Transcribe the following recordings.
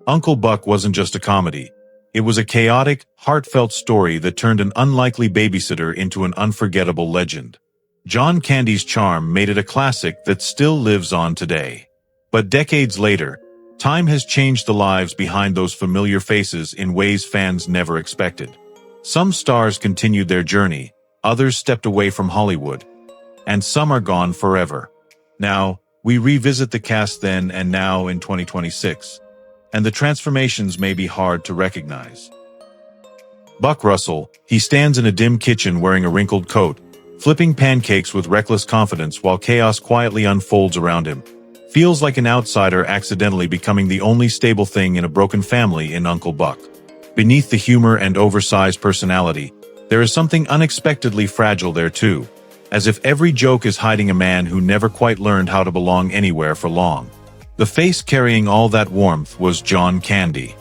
Uncle Buck wasn't just a comedy. It was a chaotic, heartfelt story that turned an unlikely babysitter into an unforgettable legend. John Candy's charm made it a classic that still lives on today. But decades later, time has changed the lives behind those familiar faces in ways fans never expected. Some stars continued their journey, others stepped away from Hollywood, and some are gone forever. Now, we revisit the cast then and now in 2026, and the transformations may be hard to recognize. Buck Russell, he stands in a dim kitchen wearing a wrinkled coat, flipping pancakes with reckless confidence while chaos quietly unfolds around him. Feels like an outsider accidentally becoming the only stable thing in a broken family in Uncle Buck. Beneath the humor and oversized personality, there is something unexpectedly fragile there too, as if every joke is hiding a man who never quite learned how to belong anywhere for long. The face carrying all that warmth was John Candy.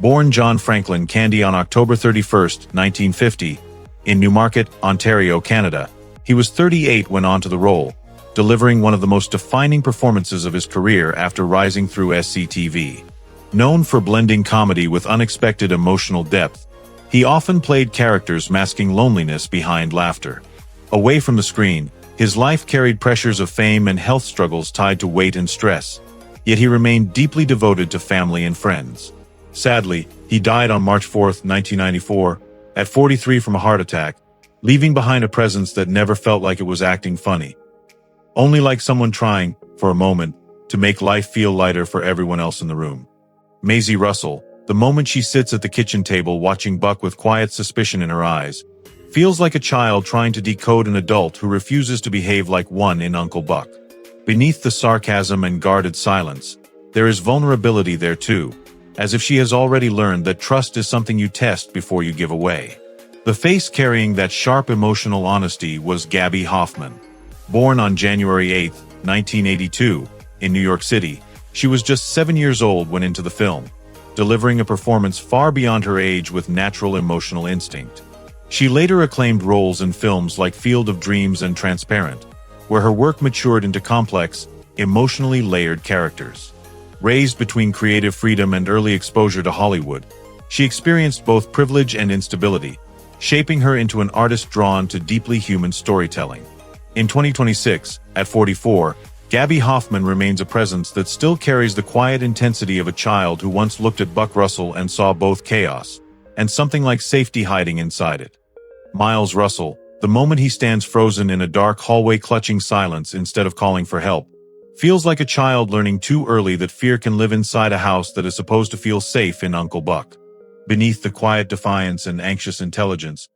Born John Franklin Candy on October 31, 1950, in Newmarket, Ontario, Canada, he was 38 when onto the role, delivering one of the most defining performances of his career after rising through SCTV. Known for blending comedy with unexpected emotional depth, he often played characters masking loneliness behind laughter. Away from the screen, his life carried pressures of fame and health struggles tied to weight and stress, yet he remained deeply devoted to family and friends. Sadly, he died on March 4, 1994, at 43 from a heart attack, leaving behind a presence that never felt like it was acting funny. Only like someone trying, for a moment, to make life feel lighter for everyone else in the room. Maizy Russell, the moment she sits at the kitchen table watching Buck with quiet suspicion in her eyes, feels like a child trying to decode an adult who refuses to behave like one in Uncle Buck. Beneath the sarcasm and guarded silence, there is vulnerability there too, as if she has already learned that trust is something you test before you give away. The face carrying that sharp emotional honesty was Gaby Hoffmann. Born on January 8, 1982, in New York City, she was just 7 years old when into the film, delivering a performance far beyond her age with natural emotional instinct. She later acclaimed roles in films like Field of Dreams and Transparent, where her work matured into complex, emotionally layered characters. Raised between creative freedom and early exposure to Hollywood, she experienced both privilege and instability, shaping her into an artist drawn to deeply human storytelling. In 2026, at 44, Gaby Hoffmann remains a presence that still carries the quiet intensity of a child who once looked at Buck Russell and saw both chaos and something like safety hiding inside it. Miles Russell, the moment he stands frozen in a dark hallway clutching silence instead of calling for help, feels like a child learning too early that fear can live inside a house that is supposed to feel safe in Uncle Buck. Beneath the quiet defiance and anxious intelligence,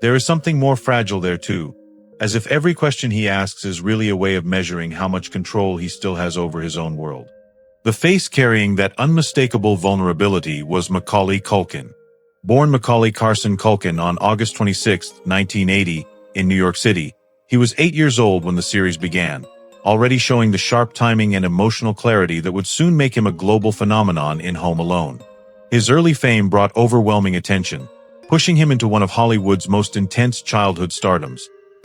there is something more fragile there too, as if every question he asks is really a way of measuring how much control he still has over his own world. The face carrying that unmistakable vulnerability was Macaulay Culkin. Born Macaulay Carson Culkin on August 26, 1980, in New York City, he was 8 years old when the series began, already showing the sharp timing and emotional clarity that would soon make him a global phenomenon in Home Alone. His early fame brought overwhelming attention, pushing him into one of Hollywood's most intense childhood stardoms,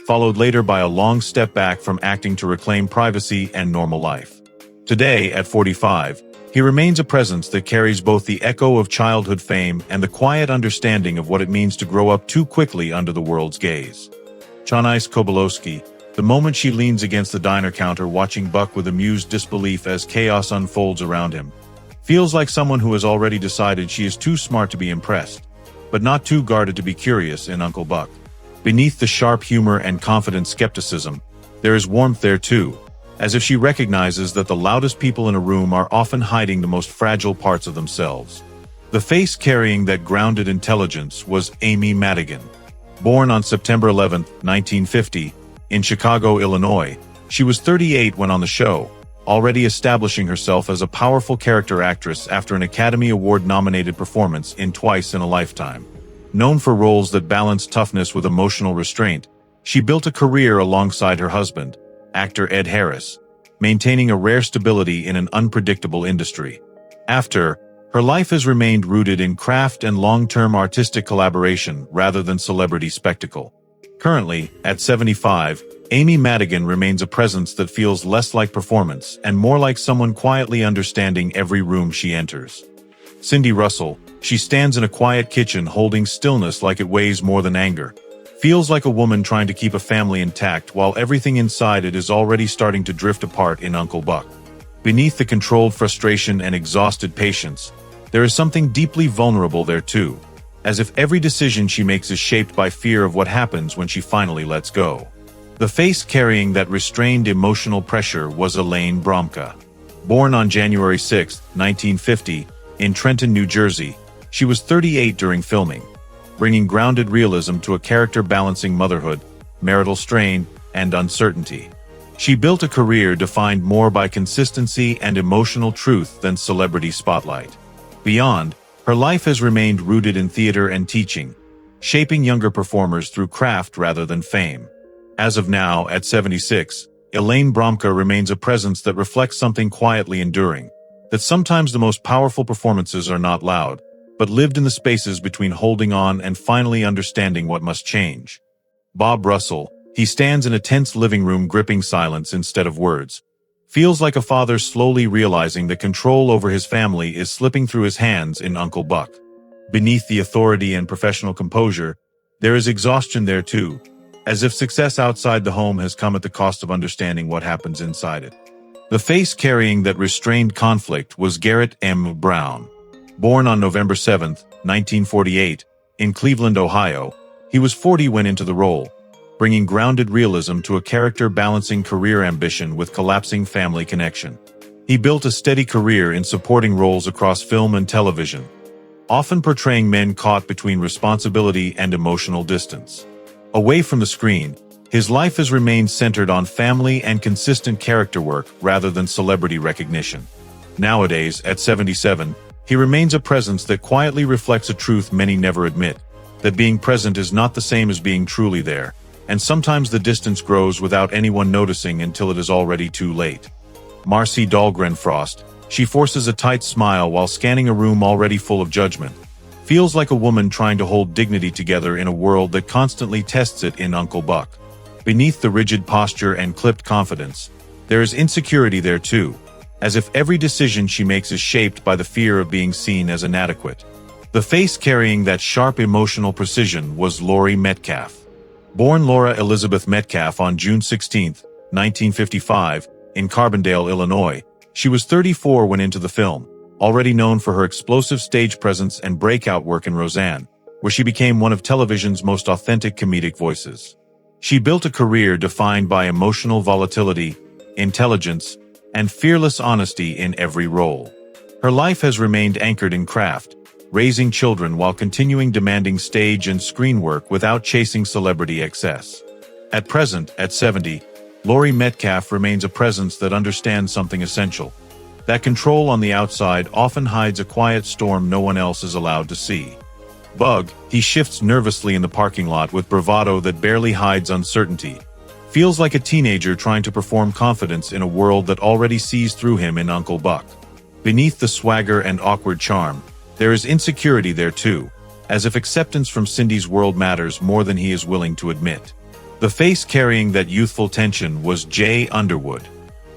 followed later by a long step back from acting to reclaim privacy and normal life. Today, at 45, he remains a presence that carries both the echo of childhood fame and the quiet understanding of what it means to grow up too quickly under the world's gaze. Chanice, the moment she leans against the diner counter watching Buck with amused disbelief as chaos unfolds around him, feels like someone who has already decided she is too smart to be impressed, but not too guarded to be curious in Uncle Buck. Beneath the sharp humor and confident skepticism, there is warmth there too, as if she recognizes that the loudest people in a room are often hiding the most fragile parts of themselves. The face carrying that grounded intelligence was Amy Madigan. Born on September 11, 1950, in Chicago, Illinois, she was 38 when on the show, already establishing herself as a powerful character actress after an Academy Award-nominated performance in Twice in a Lifetime. Known for roles that balance toughness with emotional restraint, she built a career alongside her husband, actor Ed Harris, maintaining a rare stability in an unpredictable industry. After, her life has remained rooted in craft and long-term artistic collaboration rather than celebrity spectacle. Currently, at 75, Amy Madigan remains a presence that feels less like performance and more like someone quietly understanding every room she enters. Cindy Russell, she stands in a quiet kitchen holding stillness like it weighs more than anger. Feels like a woman trying to keep a family intact while everything inside it is already starting to drift apart in Uncle Buck. Beneath the controlled frustration and exhausted patience, there is something deeply vulnerable there too, as if every decision she makes is shaped by fear of what happens when she finally lets go. The face carrying that restrained emotional pressure was Elaine Bromka. Born on January 6, 1950, in Trenton, New Jersey, she was 38 during filming, bringing grounded realism to a character balancing motherhood, marital strain, and uncertainty. She built a career defined more by consistency and emotional truth than celebrity spotlight. Beyond, her life has remained rooted in theater and teaching, shaping younger performers through craft rather than fame. As of now, at 76, Elaine Bromka remains a presence that reflects something quietly enduring, that sometimes the most powerful performances are not loud, but lived in the spaces between holding on and finally understanding what must change. Bob Russell, he stands in a tense living room gripping silence instead of words. Feels like a father slowly realizing that control over his family is slipping through his hands in Uncle Buck. Beneath the authority and professional composure, there is exhaustion there too, as if success outside the home has come at the cost of understanding what happens inside it. The face carrying that restrained conflict was Garrett M. Brown. Born on November 7, 1948, in Cleveland, Ohio, he was 40 when into the role, bringing grounded realism to a character balancing career ambition with collapsing family connection. He built a steady career in supporting roles across film and television, often portraying men caught between responsibility and emotional distance. Away from the screen, his life has remained centered on family and consistent character work rather than celebrity recognition. Nowadays, at 77, he remains a presence that quietly reflects a truth many never admit, that being present is not the same as being truly there, and sometimes the distance grows without anyone noticing until it is already too late. Marcie Dahlgren-Frost, she forces a tight smile while scanning a room already full of judgment. Feels like a woman trying to hold dignity together in a world that constantly tests it in Uncle Buck. Beneath the rigid posture and clipped confidence, there is insecurity there too, as if every decision she makes is shaped by the fear of being seen as inadequate. The face carrying that sharp emotional precision was Laurie Metcalf. Born Laura Elizabeth Metcalf on June 16, 1955, in Carbondale, Illinois, she was 34 when into the film, already known for her explosive stage presence and breakout work in Roseanne, where she became one of television's most authentic comedic voices. She built a career defined by emotional volatility, intelligence, and fearless honesty in every role. Her life has remained anchored in craft, raising children while continuing demanding stage and screen work without chasing celebrity excess. At present, at 70, Laurie Metcalf remains a presence that understands something essential. That control on the outside often hides a quiet storm no one else is allowed to see. Bug, he shifts nervously in the parking lot with bravado that barely hides uncertainty. Feels like a teenager trying to perform confidence in a world that already sees through him in Uncle Buck. Beneath the swagger and awkward charm, there is insecurity there too, as if acceptance from Cindy's world matters more than he is willing to admit. The face carrying that youthful tension was J. Underwood.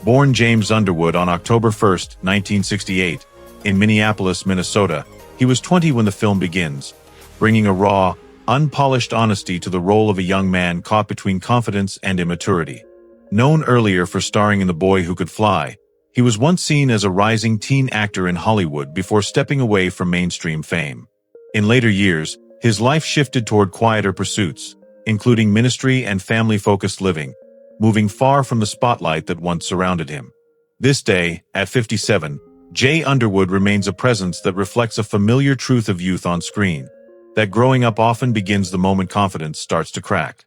Born James Underwood on October 1, 1968, in Minneapolis, Minnesota, he was 20 when the film begins, bringing a raw, unpolished honesty to the role of a young man caught between confidence and immaturity. Known earlier for starring in The Boy Who Could Fly, he was once seen as a rising teen actor in Hollywood before stepping away from mainstream fame. In later years, his life shifted toward quieter pursuits, including ministry and family-focused living, moving far from the spotlight that once surrounded him. This day, at 57, J. Underwood remains a presence that reflects a familiar truth of youth on screen, that growing up often begins the moment confidence starts to crack.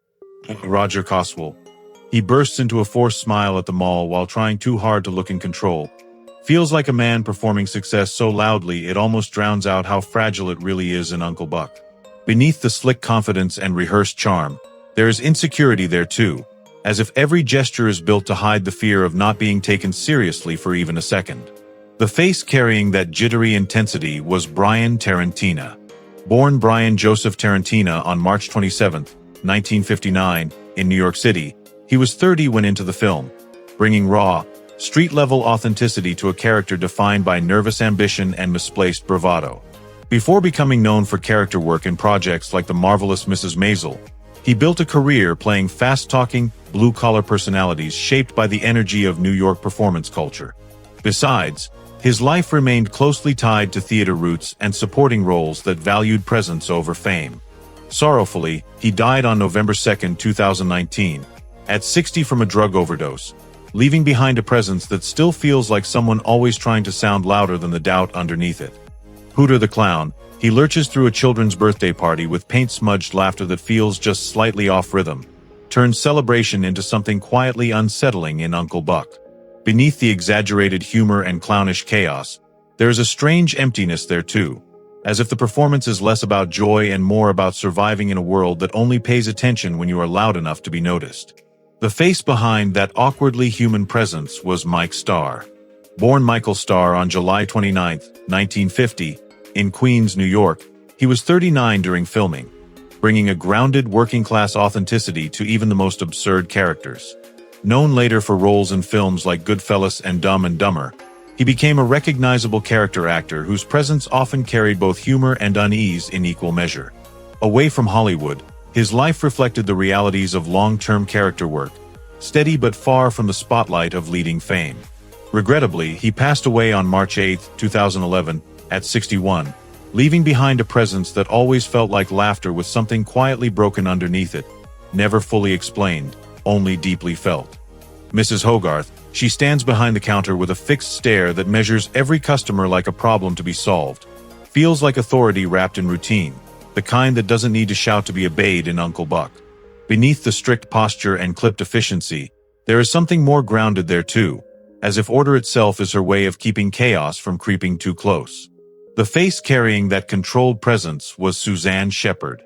Roger Coswell. He bursts into a forced smile at the mall while trying too hard to look in control. Feels like a man performing success so loudly it almost drowns out how fragile it really is in Uncle Buck. Beneath the slick confidence and rehearsed charm, there is insecurity there too, as if every gesture is built to hide the fear of not being taken seriously for even a second. The face carrying that jittery intensity was Brian Tarantina. Born Brian Joseph Tarantina on March 27, 1959, in New York City, he was 30 when into the film, bringing raw, street-level authenticity to a character defined by nervous ambition and misplaced bravado. Before becoming known for character work in projects like The Marvelous Mrs. Maisel, he built a career playing fast-talking, blue-collar personalities shaped by the energy of New York performance culture. Besides, his life remained closely tied to theater roots and supporting roles that valued presence over fame. Sorrowfully, he died on November 2, 2019, at 60 from a drug overdose, leaving behind a presence that still feels like someone always trying to sound louder than the doubt underneath it. Pooter the Clown, he lurches through a children's birthday party with paint-smudged laughter that feels just slightly off rhythm, turns celebration into something quietly unsettling in Uncle Buck. Beneath the exaggerated humor and clownish chaos, there is a strange emptiness there too, as if the performance is less about joy and more about surviving in a world that only pays attention when you are loud enough to be noticed. The face behind that awkwardly human presence was Mike Starr. Born Michael Starr on July 29, 1950, in Queens, New York, he was 39 during filming, bringing a grounded working-class authenticity to even the most absurd characters. Known later for roles in films like Goodfellas and Dumb and Dumber, he became a recognizable character actor whose presence often carried both humor and unease in equal measure. Away from Hollywood, his life reflected the realities of long-term character work, steady but far from the spotlight of leading fame. Regrettably, he passed away on March 8, 2011, at 61, leaving behind a presence that always felt like laughter with something quietly broken underneath it, never fully explained, only deeply felt. Mrs. Hogarth, she stands behind the counter with a fixed stare that measures every customer like a problem to be solved. Feels like authority wrapped in routine, the kind that doesn't need to shout to be obeyed in Uncle Buck. Beneath the strict posture and clipped efficiency, there is something more grounded there too, as if order itself is her way of keeping chaos from creeping too close. The face carrying that controlled presence was Suzanne Shepherd.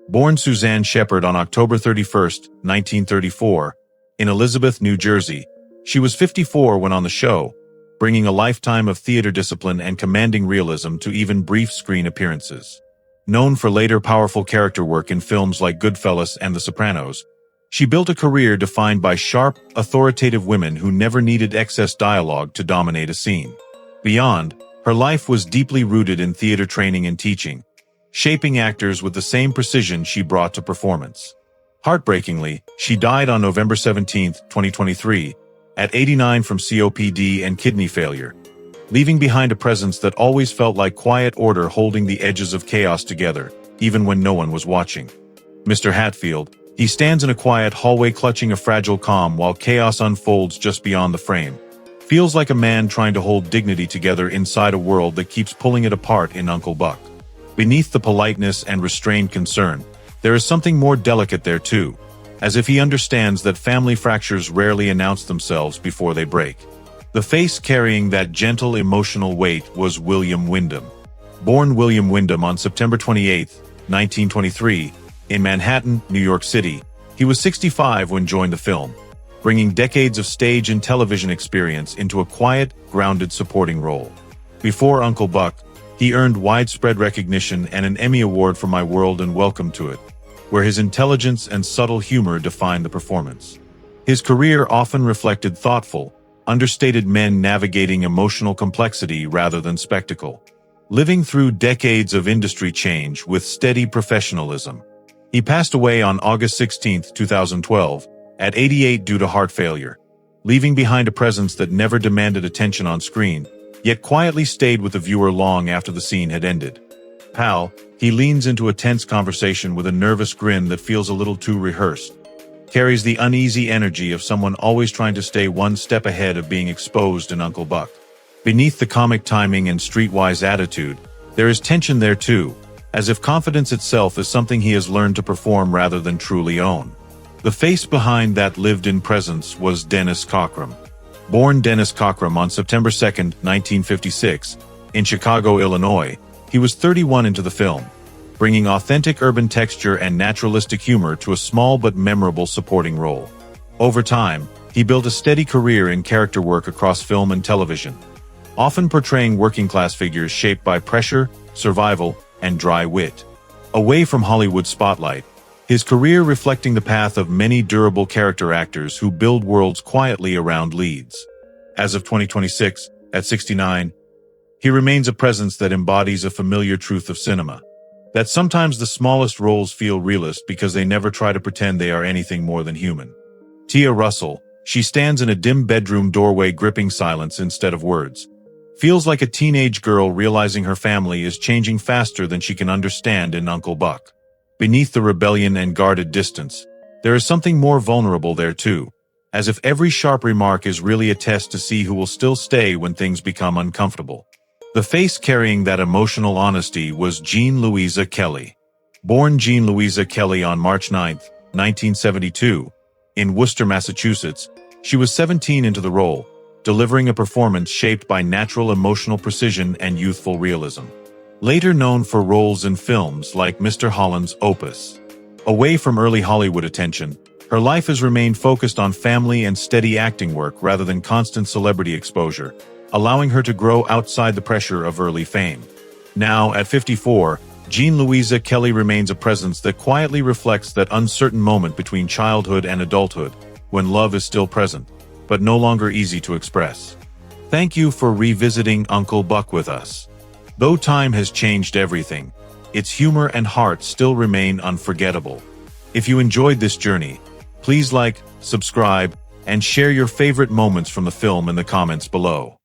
Born Suzanne Shepherd on October 31, 1934, in Elizabeth, New Jersey, she was 54 when on the show, bringing a lifetime of theater discipline and commanding realism to even brief screen appearances. Known for later powerful character work in films like Goodfellas and The Sopranos, she built a career defined by sharp, authoritative women who never needed excess dialogue to dominate a scene. Beyond, her life was deeply rooted in theater training and teaching, shaping actors with the same precision she brought to performance. Heartbreakingly, she died on November 17, 2023, at 89 from COPD and kidney failure, leaving behind a presence that always felt like quiet order holding the edges of chaos together, even when no one was watching. Mr. Hatfield, he stands in a quiet hallway clutching a fragile calm while chaos unfolds just beyond the frame. Feels like a man trying to hold dignity together inside a world that keeps pulling it apart in Uncle Buck. Beneath the politeness and restrained concern, there is something more delicate there too, as if he understands that family fractures rarely announce themselves before they break. The face carrying that gentle emotional weight was William Windom. Born William Windom on September 28, 1923, in Manhattan, New York City, he was 65 when joined the film, bringing decades of stage and television experience into a quiet, grounded supporting role. Before Uncle Buck, he earned widespread recognition and an Emmy Award for My World and Welcome to It, where his intelligence and subtle humor defined the performance. His career often reflected thoughtful, understated men navigating emotional complexity rather than spectacle, living through decades of industry change with steady professionalism. He passed away on August 16, 2012, at 88 due to heart failure, leaving behind a presence that never demanded attention on screen, yet quietly stayed with the viewer long after the scene had ended. Pal, he leans into a tense conversation with a nervous grin that feels a little too rehearsed, carries the uneasy energy of someone always trying to stay one step ahead of being exposed in Uncle Buck. Beneath the comic timing and streetwise attitude, there is tension there too, as if confidence itself is something he has learned to perform rather than truly own. The face behind that lived-in presence was Dennis Cockrum. Born Dennis Cockrum on September 2, 1956, in Chicago, Illinois, he was 31 into the film, bringing authentic urban texture and naturalistic humor to a small but memorable supporting role. Over time, he built a steady career in character work across film and television, often portraying working-class figures shaped by pressure, survival, and dry wit. Away from Hollywood's spotlight, his career reflecting the path of many durable character actors who build worlds quietly around leads. As of 2026, at 69, he remains a presence that embodies a familiar truth of cinema. That sometimes the smallest roles feel realist because they never try to pretend they are anything more than human. Tia Russell, she stands in a dim bedroom doorway gripping silence instead of words. Feels like a teenage girl realizing her family is changing faster than she can understand in Uncle Buck. Beneath the rebellion and guarded distance, there is something more vulnerable there too, as if every sharp remark is really a test to see who will still stay when things become uncomfortable. The face carrying that emotional honesty was Jean Louisa Kelly. Born Jean Louisa Kelly on March 9, 1972, in Worcester, Massachusetts, she was 17 into the role, delivering a performance shaped by natural emotional precision and youthful realism. Later known for roles in films like Mr. Holland's Opus. Away from early Hollywood attention, her life has remained focused on family and steady acting work rather than constant celebrity exposure, allowing her to grow outside the pressure of early fame. Now, at 54, Jean Louisa Kelly remains a presence that quietly reflects that uncertain moment between childhood and adulthood, when love is still present, but no longer easy to express. Thank you for revisiting Uncle Buck with us. Though time has changed everything, its humor and heart still remain unforgettable. If you enjoyed this journey, please like, subscribe, and share your favorite moments from the film in the comments below.